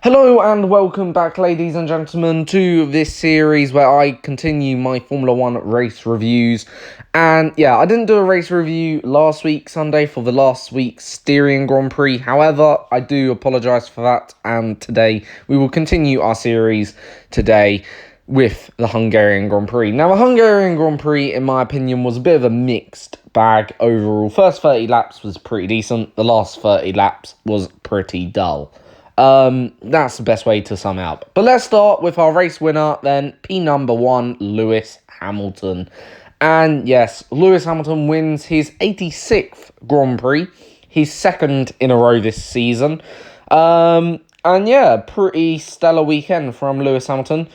Hello and welcome back, ladies and gentlemen, to this series where I continue my Formula 1 race reviews. And yeah, I didn't do a race review last week, Sunday, for the last week's Styrian Grand Prix. However, I do apologise for that. And today, we will continue our series today with the Hungarian Grand Prix. Now, the Hungarian Grand Prix, in my opinion, was a bit of a mixed bag overall. First 30 laps was pretty decent. The last 30 laps was pretty dull. That's the best way to sum it up. But let's start with our race winner then, P number 1, Lewis Hamilton. And yes, Lewis Hamilton wins his 86th Grand Prix, his second in a row this season. And yeah, pretty stellar weekend from Lewis Hamilton.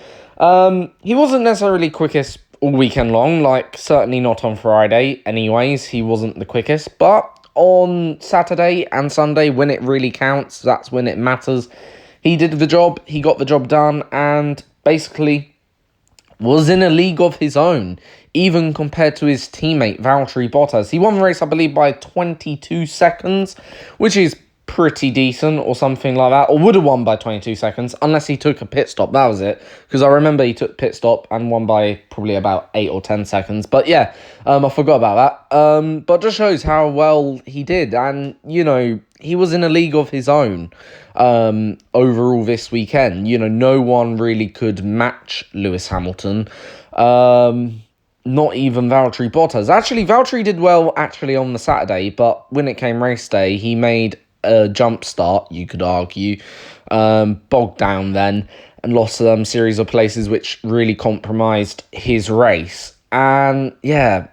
He wasn't necessarily quickest all weekend long, like certainly not on Friday anyways, he wasn't the quickest, but on Saturday and Sunday, when it really counts, that's when it matters. He did the job, he got the job done, and basically was in a league of his own, even compared to his teammate, Valtteri Bottas. He won the race, I believe, by 22 seconds, which is pretty decent or something like that, or would have won by 22 seconds, unless he took a pit stop. That was it, because I remember he took pit stop and won by probably about 8 or 10 seconds, but yeah, I forgot about that, but just shows how well he did, and, you know, he was in a league of his own, overall this weekend. You know, no one really could match Lewis Hamilton, not even Valtteri Bottas. Actually, Valtteri did well, on the Saturday, but when it came race day, he made a jump start, you could argue, bogged down then, and lost a series of places, which really compromised his race. And yeah,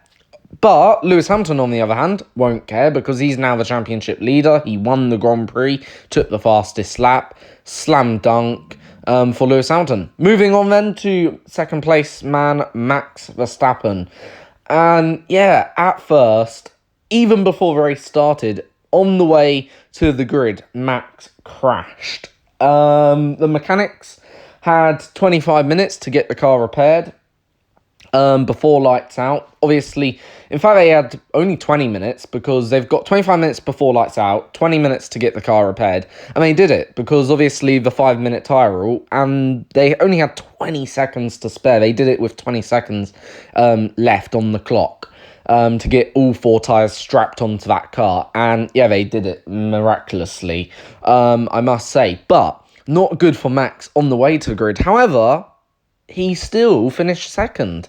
but Lewis Hamilton, on the other hand, won't care, because he's now the championship leader. He won the Grand Prix, took the fastest lap, slam dunk for Lewis Hamilton. Moving on then to second place man, Max Verstappen. And yeah, at first, even before the race started, on the way to the grid, Max crashed. The mechanics had 25 minutes to get the car repaired before lights out. Obviously, in fact, they had only 20 minutes, because they've got 25 minutes before lights out, 20 minutes to get the car repaired. And they did it, because obviously the 5-minute tyre rule, and they only had 20 seconds to spare. They did it with 20 seconds left on the clock. To get all 4 tyres strapped onto that car. And yeah, they did it miraculously, I must say. But not good for Max on the way to the grid. However, he still finished second.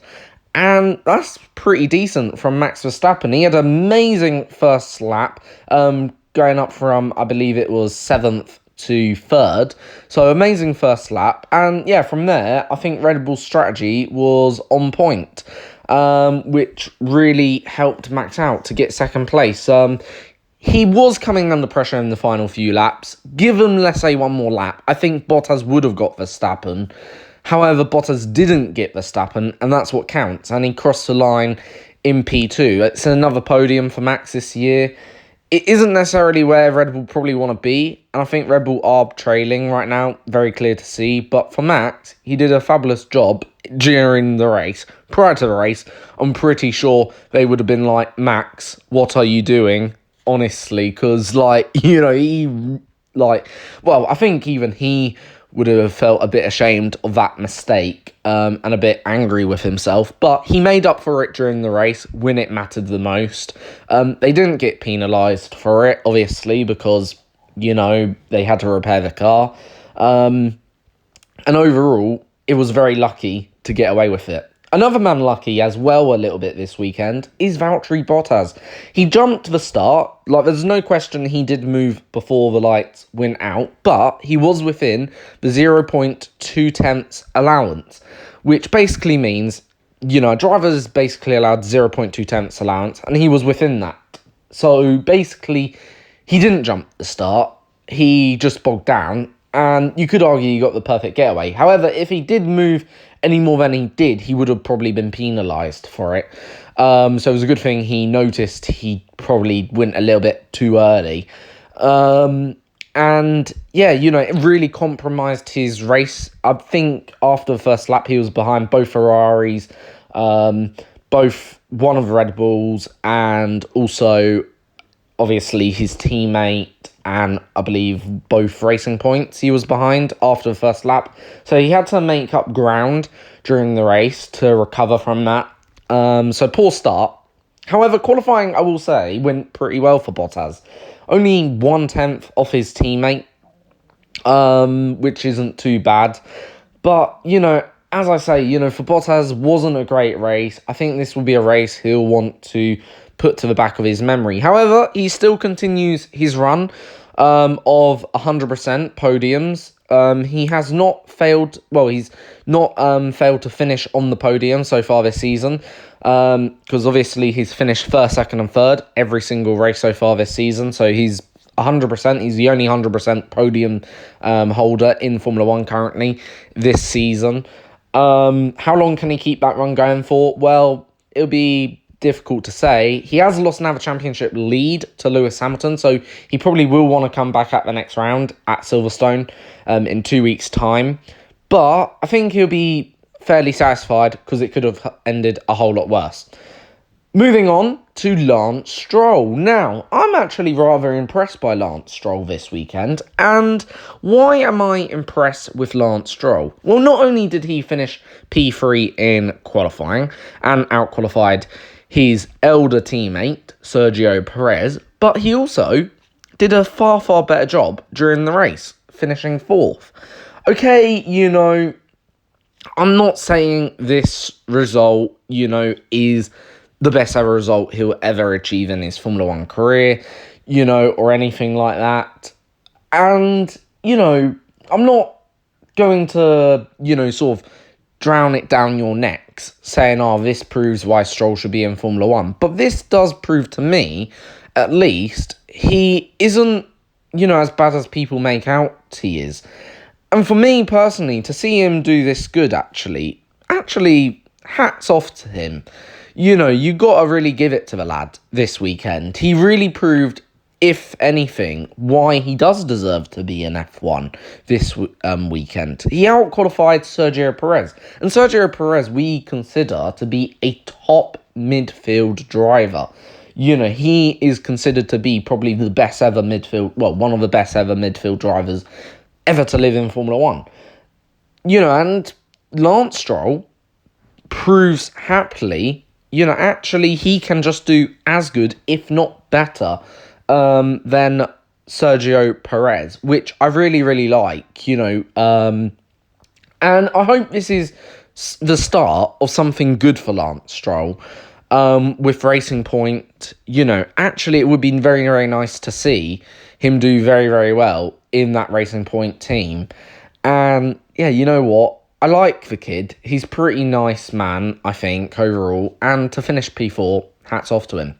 And that's pretty decent from Max Verstappen. He had an amazing first lap, going up from, I believe it was 7th to 3rd. So amazing first lap. And yeah, from there, I think Red Bull's strategy was on point. Which really helped Max out to get second place. He was coming under pressure in the final few laps. Given, let's say, one more lap, I think Bottas would have got Verstappen. However, Bottas didn't get Verstappen, and that's what counts. And he crossed the line in P2. It's another podium for Max this year. It isn't necessarily where Red Bull probably want to be, and I think Red Bull are trailing right now, very clear to see. But for Max, he did a fabulous job during the race. Prior to the race, I'm pretty sure they would have been like, Max, what are you doing? Honestly, because, like, you know, I think even he would have felt a bit ashamed of that mistake, and a bit angry with himself, but he made up for it during the race when it mattered the most. They didn't get penalised for it, obviously, because, you know, they had to repair the car, and overall, it was very lucky to get away with it. Another man lucky as well a little bit this weekend is Valtteri Bottas. He jumped the start. Like, there's no question he did move before the lights went out, but he was within the 0.2 tenths allowance, which basically means, you know, a driver is basically allowed 0.2 tenths allowance, and he was within that. So basically, he didn't jump the start. He just bogged down, and you could argue he got the perfect getaway. However, if he did move any more than he did, he would have probably been penalised for it. So it was a good thing he noticed he probably went a little bit too early. And yeah, you know, it really compromised his race. I think after the first lap, he was behind both Ferraris, both one of the Red Bulls, and also obviously his teammate and I believe both Racing Points he was behind after the first lap. So he had to make up ground during the race to recover from that. So poor start. However, qualifying, I will say, went pretty well for Bottas. Only 1/10 off his teammate, which isn't too bad. But, as I say, for Bottas, wasn't a great race. I think this will be a race he'll want to put to the back of his memory. However, he still continues his run of 100% podiums. He has not failed, he's not failed to finish on the podium so far this season. Because obviously he's finished first, second and third every single race so far this season. So he's 100%. He's the only 100% podium holder in Formula 1 currently this season. How long can he keep that run going for? Well, it'll be difficult to say. He has lost another championship lead to Lewis Hamilton, so he probably will want to come back at the next round at Silverstone in 2 weeks' time. But I think he'll be fairly satisfied because it could have ended a whole lot worse. Moving on to Lance Stroll. Now, I'm actually rather impressed by Lance Stroll this weekend. And why am I impressed with Lance Stroll? Well, not only did he finish P3 in qualifying and out-qualified his elder teammate, Sergio Perez, but he also did a far, far better job during the race, finishing 4th. Okay, I'm not saying this result, is the best ever result he'll ever achieve in his Formula 1 career, or anything like that. And, I'm not going to, sort of drown it down your necks saying, this proves why Stroll should be in Formula 1. But this does prove to me, at least, he isn't, as bad as people make out he is. And for me personally, to see him do this good, actually, hats off to him. You got to really give it to the lad this weekend. He really proved, if anything, why he does deserve to be in F1 this weekend. He out-qualified Sergio Perez. And Sergio Perez we consider to be a top midfield driver. He is considered to be probably the best ever one of the best ever midfield drivers ever to live in Formula 1. And Lance Stroll proves happily, actually he can just do as good, if not better, than Sergio Perez, which I really, really like, and I hope this is the start of something good for Lance Stroll, with Racing Point. Actually it would be very, very nice to see him do very, very well in that Racing Point team. And yeah, you know what? I like the kid. He's a pretty nice man, I think, overall. And to finish P4, hats off to him.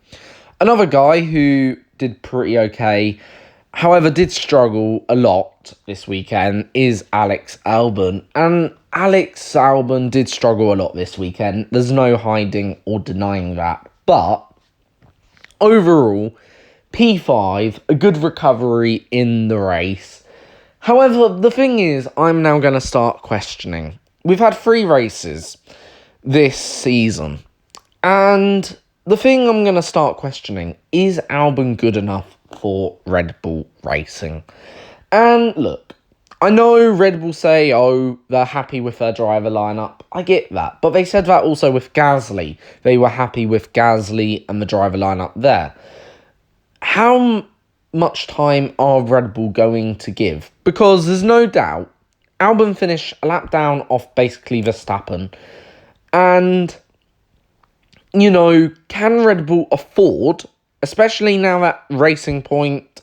Another guy who did pretty okay, however did struggle a lot this weekend, is Alex Albon. And Alex Albon did struggle a lot this weekend. There's no hiding or denying that. But overall, P5, a good recovery in the race. However, the thing is, I'm now going to start questioning. We've had 3 races this season. And the thing I'm going to start questioning, is Albon good enough for Red Bull Racing? And look, I know Red Bull say, they're happy with their driver lineup. I get that. But they said that also with Gasly. They were happy with Gasly and the driver lineup there. How much time are Red Bull going to give? Because there's no doubt Albon finished a lap down off basically Verstappen. And, can Red Bull afford, especially now that Racing Point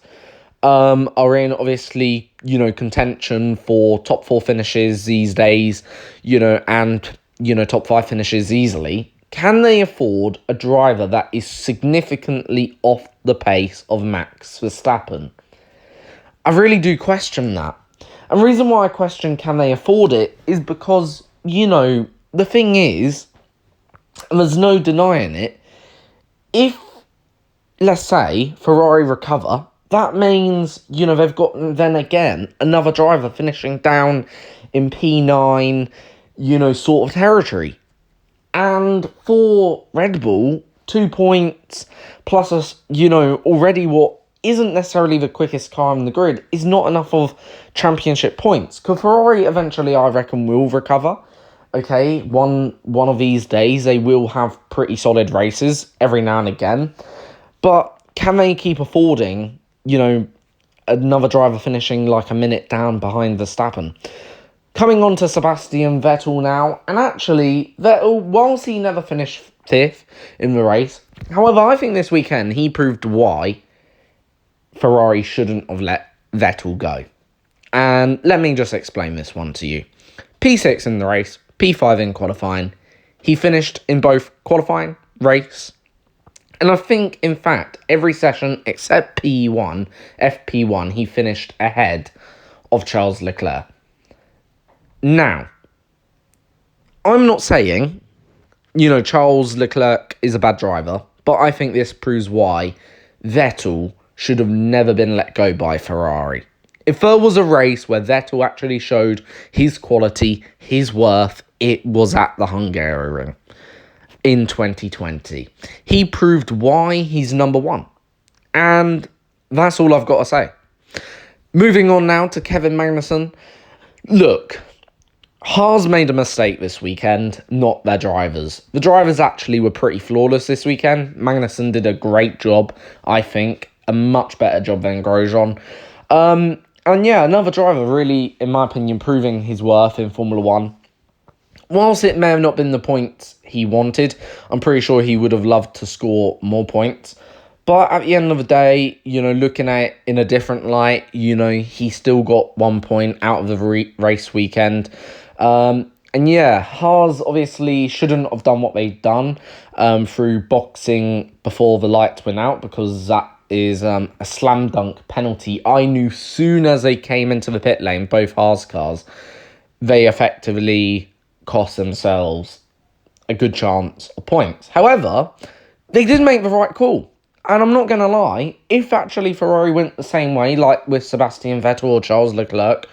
are in, obviously, contention for top 4 finishes these days, and, top 5 finishes easily. Can they afford a driver that is significantly off the pace of Max Verstappen? I really do question that. And the reason why I question can they afford it is because, the thing is, and there's no denying it, if, let's say, Ferrari recover, that means, they've got, then again, another driver finishing down in P9, sort of territory. And for Red Bull, 2 points plus, already what isn't necessarily the quickest car on the grid is not enough of championship points. Because Ferrari eventually, I reckon, will recover. Okay, one of these days, they will have pretty solid races every now and again. But can they keep affording, another driver finishing like a minute down behind Verstappen? Coming on to Sebastian Vettel now, and actually, Vettel, whilst he never finished 5th in the race, however, I think this weekend he proved why Ferrari shouldn't have let Vettel go. And let me just explain this one to you. P6 in the race, P5 in qualifying. He finished in both qualifying, race, and I think, in fact, every session except P1, FP1, he finished ahead of Charles Leclerc. Now, I'm not saying, Charles Leclerc is a bad driver, but I think this proves why Vettel should have never been let go by Ferrari. If there was a race where Vettel actually showed his quality, his worth, it was at the Hungarian in 2020. He proved why he's number one. And that's all I've got to say. Moving on now to Kevin Magnussen. Look, Haas made a mistake this weekend, not their drivers. The drivers actually were pretty flawless this weekend. Magnussen did a great job, I think. A much better job than Grosjean. And yeah, another driver really, in my opinion, proving his worth in Formula 1. Whilst it may have not been the points he wanted, I'm pretty sure he would have loved to score more points. But at the end of the day, looking at it in a different light, he still got 1 point out of the race weekend. And yeah, Haas obviously shouldn't have done what they've done through boxing before the lights went out, because that is a slam dunk penalty. I knew soon as they came into the pit lane, both Haas cars, they effectively cost themselves a good chance of points. However, they did make the right call. And I'm not going to lie, if actually Ferrari went the same way, like with Sebastian Vettel or Charles Leclerc,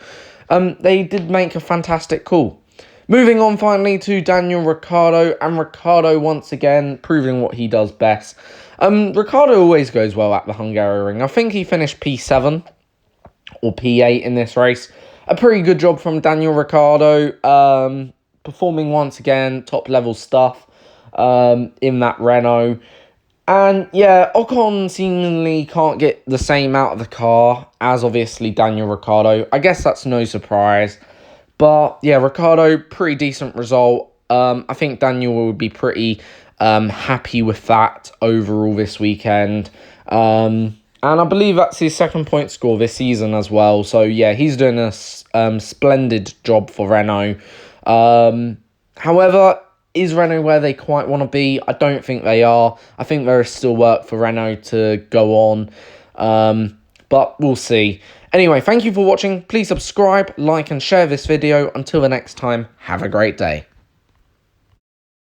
they did make a fantastic call. Moving on finally to Daniel Ricciardo, and Ricciardo once again proving what he does best. Ricciardo always goes well at the Hungarian. I think he finished P7 or P8 in this race. A pretty good job from Daniel Ricciardo, performing once again top level stuff in that Renault. And yeah, Ocon seemingly can't get the same out of the car as obviously Daniel Ricciardo. I guess that's no surprise. But yeah, Ricciardo, pretty decent result. I think Daniel would be pretty happy with that overall this weekend. And I believe that's his second point score this season as well. So yeah, he's doing a splendid job for Renault. However, is Renault where they quite want to be? I don't think they are. I think there is still work for Renault to go on. But we'll see. Anyway, thank you for watching. Please subscribe, like and share this video. Until the next time, have a great day.